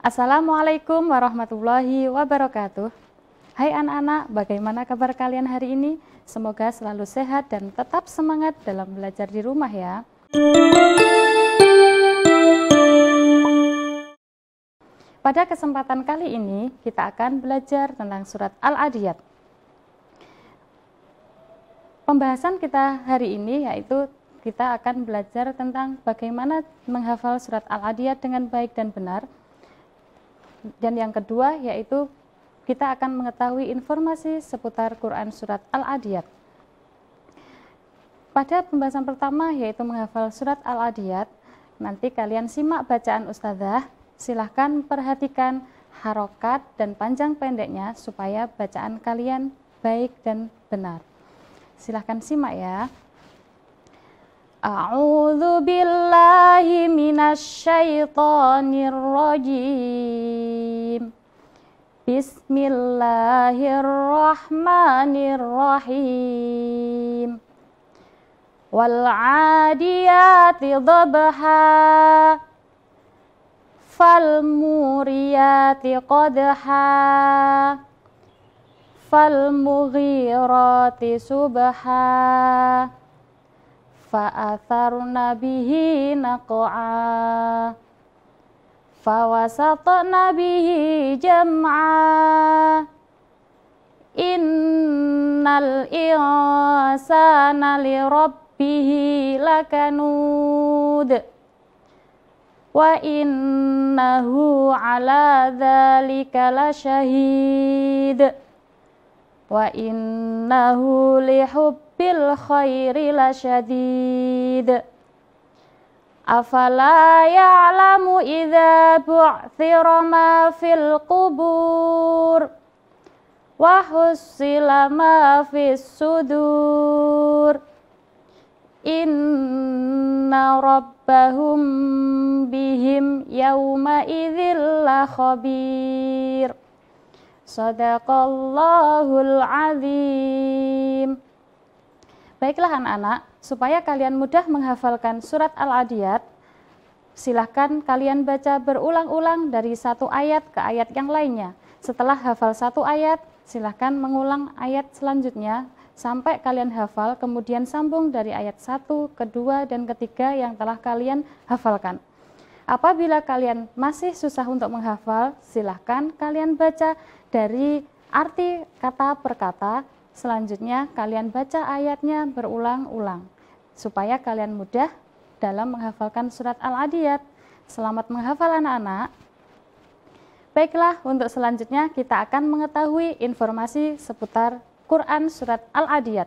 Assalamualaikum warahmatullahi wabarakatuh. Hai anak-anak, bagaimana kabar kalian hari ini? Semoga selalu sehat dan tetap semangat dalam belajar di rumah ya. Pada kesempatan kali ini, kita akan belajar tentang surat Al-Adiyat. Pembahasan kita hari ini yaitu kita akan belajar tentang bagaimana menghafal surat Al-Adiyat dengan baik dan benar. Dan yang kedua yaitu kita akan mengetahui informasi seputar Quran surat Al-Adiyat. Pada pembahasan pertama yaitu menghafal surat Al-Adiyat, nanti kalian simak bacaan ustazah, silahkan perhatikan harokat dan panjang pendeknya supaya bacaan kalian baik dan benar. Silahkan simak ya. A'udzu billahi minasyaitonir rajim. Bismillahirrahmanirrahim. Wal 'adiyati dhabha. Fal muriyati qadha. Fal mughirati subha. Fa'atharna bihi naq'a. Fawasatna bihi jam'a. Innal insana lirabbihi lakanud. Wa innahu ala dzalika lasyahid. Wa innahu lihubbil khairi lasyadid. Afala ya'lamu idza bu'thira ma fil qubur wa hussila ma fis sudur. Inna rabbahum bihim yawma idzil la khabir. Shadaqallahul azim. Baiklah anak-anak, supaya kalian mudah menghafalkan surat Al-Adiyat, silahkan kalian baca berulang-ulang dari satu ayat ke ayat yang lainnya. Setelah hafal satu ayat, silahkan mengulang ayat selanjutnya sampai kalian hafal, kemudian sambung dari ayat 1, kedua, dan ketiga yang telah kalian hafalkan. Apabila kalian masih susah untuk menghafal, silahkan kalian baca dari arti kata per kata. Selanjutnya kalian baca ayatnya berulang-ulang supaya kalian mudah dalam menghafalkan surat Al-Adiyat. Selamat menghafal anak-anak. Baiklah, untuk selanjutnya kita akan mengetahui informasi seputar Quran surat Al-Adiyat.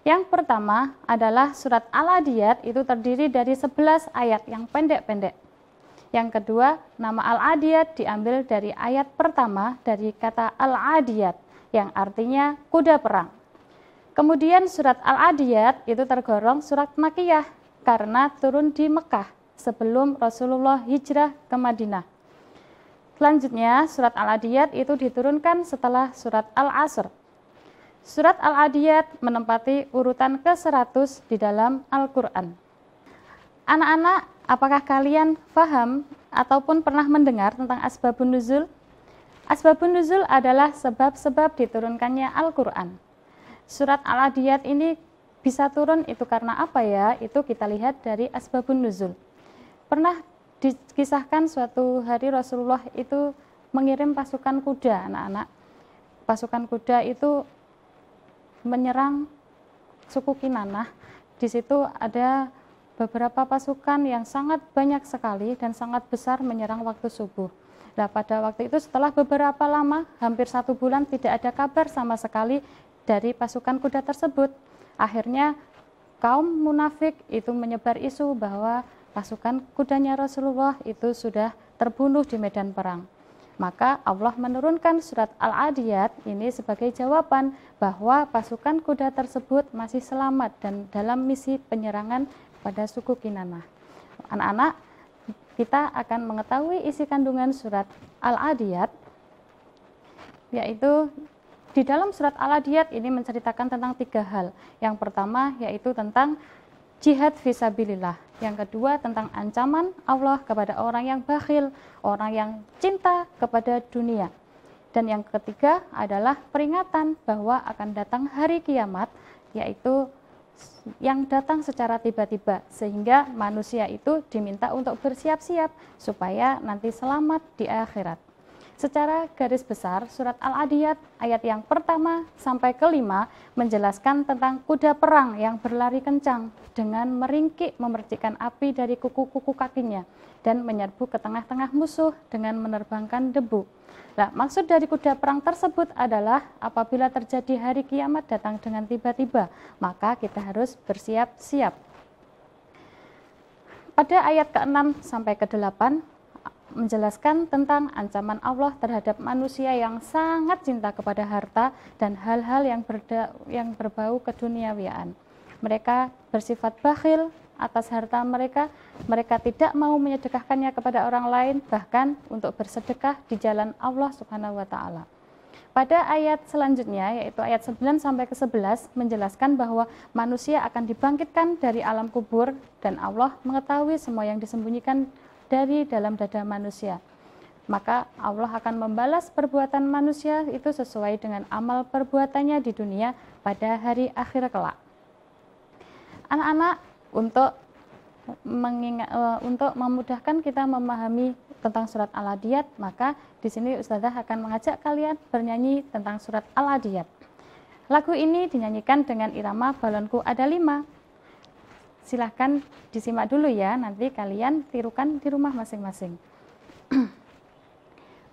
Yang pertama adalah surat Al-Adiyat itu terdiri dari 11 ayat yang pendek-pendek. Yang kedua, nama Al-Adiyat diambil dari ayat pertama dari kata Al-Adiyat yang artinya kuda perang. Kemudian surat Al-Adiyat itu tergolong surat Makkiyah karena turun di Mekah sebelum Rasulullah hijrah ke Madinah. Selanjutnya surat Al-Adiyat itu diturunkan setelah surat Al-Asr. Surat Al-Adiyat menempati urutan ke-100 di dalam Al-Quran. Anak-anak, apakah kalian paham ataupun pernah mendengar tentang asbabun nuzul? Asbabun nuzul adalah sebab-sebab diturunkannya Al-Quran. Surat Al-Adiyat ini bisa turun itu karena apa ya? Itu kita lihat dari asbabun nuzul. Pernah dikisahkan suatu hari Rasulullah itu mengirim pasukan kuda, anak-anak. Pasukan kuda itu menyerang suku Kinanah. Di situ ada beberapa pasukan yang sangat banyak sekali dan sangat besar menyerang waktu subuh. Nah, pada waktu itu setelah beberapa lama, hampir 1 bulan tidak ada kabar sama sekali dari pasukan kuda tersebut. Akhirnya kaum munafik itu menyebar isu bahwa pasukan kudanya Rasulullah itu sudah terbunuh di medan perang. Maka Allah menurunkan surat Al-Adiyat ini sebagai jawaban bahwa pasukan kuda tersebut masih selamat dan dalam misi penyerangan pada suku Kinanah. Anak-anak, kita akan mengetahui isi kandungan surat Al-Adiyat, yaitu di dalam surat Al-Adiyat ini menceritakan tentang 3 hal. Yang pertama yaitu tentang jihad fisabilillah. Yang kedua tentang ancaman Allah kepada orang yang bakhil, orang yang cinta kepada dunia. Dan yang ketiga adalah peringatan bahwa akan datang hari kiamat, yaitu yang datang secara tiba-tiba, sehingga manusia itu diminta untuk bersiap-siap supaya nanti selamat di akhirat. Secara garis besar, surat Al-Adiyat ayat yang pertama sampai kelima menjelaskan tentang kuda perang yang berlari kencang dengan meringkik memercikkan api dari kuku-kuku kakinya dan menyerbu ke tengah-tengah musuh dengan menerbangkan debu. Nah, maksud dari kuda perang tersebut adalah apabila terjadi hari kiamat datang dengan tiba-tiba, maka kita harus bersiap-siap. Pada ayat ke-6 sampai ke-8 menjelaskan tentang ancaman Allah terhadap manusia yang sangat cinta kepada harta dan hal-hal yang berbau keduniawiaan. Mereka bersifat bakhil atas harta mereka, mereka tidak mau menyedekahkannya kepada orang lain, bahkan untuk bersedekah di jalan Allah Subhanahu wa taala. Pada ayat selanjutnya, yaitu ayat 9 sampai ke 11, menjelaskan bahwa manusia akan dibangkitkan dari alam kubur dan Allah mengetahui semua yang disembunyikan dari dalam dada manusia. Maka Allah akan membalas perbuatan manusia itu sesuai dengan amal perbuatannya di dunia pada hari akhir kelak. Anak-anak, untuk memudahkan kita memahami tentang surat Al-Adiyat, maka di sini Ustazah akan mengajak kalian bernyanyi tentang surat Al-Adiyat. Lagu ini dinyanyikan dengan irama Balonku Ada 5. Silahkan disimak dulu ya, nanti kalian tirukan di rumah masing-masing.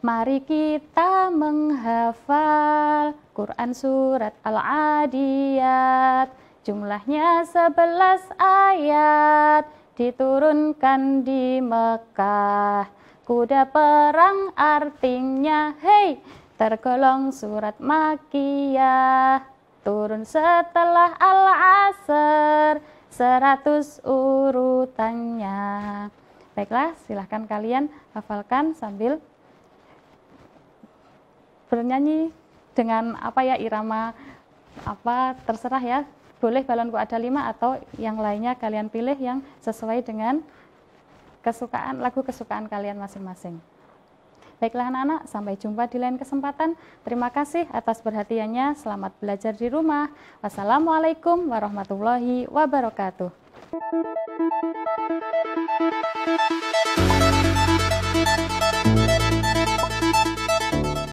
Mari kita menghafal Quran surat Al-Adiyat, jumlahnya 11 ayat, diturunkan di Mekah. Kuda perang artinya hei, tergolong surat Makkiyah, turun setelah Al-Asr, 100 urutannya. Baiklah, silahkan kalian hafalkan sambil bernyanyi dengan irama terserah ya. Boleh Balonku Ada 5 atau yang lainnya kalian pilih yang sesuai dengan lagu kesukaan kalian masing-masing. Baiklah anak-anak, sampai jumpa di lain kesempatan. Terima kasih atas perhatiannya. Selamat belajar di rumah. Wassalamualaikum warahmatullahi wabarakatuh.